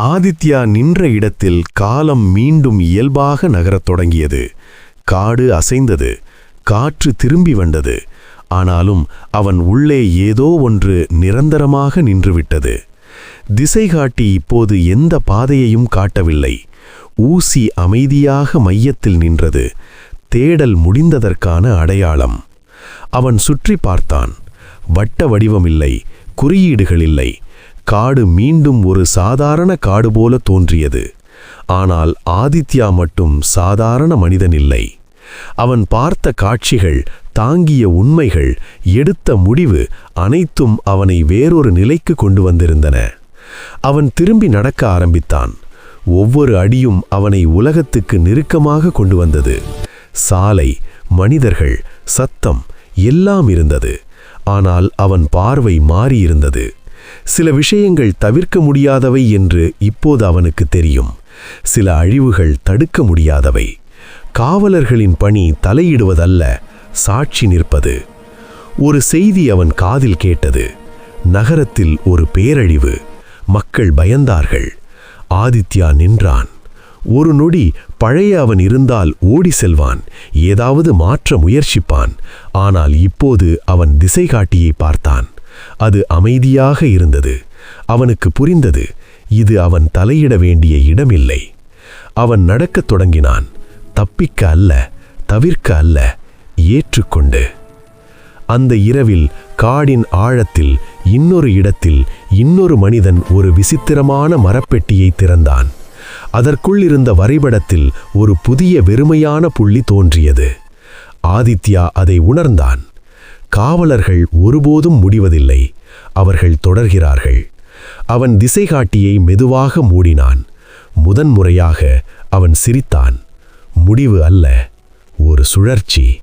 ஆதித்யா நின்ற இடத்தில் காலம் மீண்டும் இயல்பாக நகரத் தொடங்கியது. காடு அசைந்தது, காற்று திரும்பி வந்தது. ஆனாலும் அவன் உள்ளே ஏதோ ஒன்று நிரந்தரமாக நின்றுவிட்டது. திசை காட்டி இப்போது எந்த பாதையையும் காட்டவில்லை. ஊசி அமைதியாக மையத்தில் நின்றது. தேடல் முடிந்ததற்கான அடையாளம். அவன் சுற்றி பார்த்தான். வட்ட வடிவமில்லை, குறியீடுகளில்லை. காடு மீண்டும் ஒரு சாதாரண காடு போல தோன்றியது. ஆனால் ஆதித்யா மட்டும் சாதாரண மனிதனில்லை. அவன் பார்த்த காட்சிகள், தாங்கிய உண்மைகள், எடுத்த முடிவு அனைத்தும் அவனை வேறொரு நிலைக்கு கொண்டு வந்திருந்தன. அவன் திரும்பி நடக்க ஆரம்பித்தான். ஒவ்வொரு அடியும் அவனை உலகத்துக்கு நெருக்கமாக கொண்டு வந்தது. சாலை, மனிதர்கள், சத்தம் எல்லாம் இருந்தது. ஆனால் அவன் பார்வை மாறியிருந்தது. சில விஷயங்கள் தவிர்க்க முடியாதவை என்று இப்போது அவனுக்கு தெரியும். சில அழிவுகள் தடுக்க முடியாதவை. காவலர்களின் பணி தலையிடுவதல்ல, சாட்சி நிற்பது. ஒரு செய்தி அவன் காதில் கேட்டது. நகரத்தில் ஒரு பேரழிவு. மக்கள் பயந்தார்கள். ஆதித்யா நின்றான். ஒரு நொடி பழைய அவன் இருந்தால் ஓடி செல்வான், ஏதாவது மாற்ற முயற்சிப்பான். ஆனால் இப்போது அவன் திசை காட்டியை பார்த்தான். அது அமைதியாக இருந்தது. அவனுக்கு புரிந்தது, இது அவன் தலையிட வேண்டிய இடமில்லை. அவன் நடக்கத் தொடங்கினான். தப்பிக்க அல்ல, தவிர்க்க அல்ல, ஏற்றுக்கொண்டு. அந்த இரவில் காடின் ஆழத்தில் இன்னொரு இடத்தில் இன்னொரு மனிதன் ஒரு விசித்திரமான மரப்பெட்டியை திறந்தான். அதற்குள் இருந்த வரைபடத்தில் ஒரு புதிய வெறுமையான புள்ளி தோன்றியது. ஆதித்யா அதை உணர்ந்தான். காவலர்கள் ஒருபோதும் முடிவதில்லை, அவர்கள் தொடர்கிறார்கள். அவன் திசை காட்டியை மெதுவாக மூடினான். முதன்முறையாக அவன் சிரித்தான். முடிவு அல்ல, ஒரு சுழற்சி.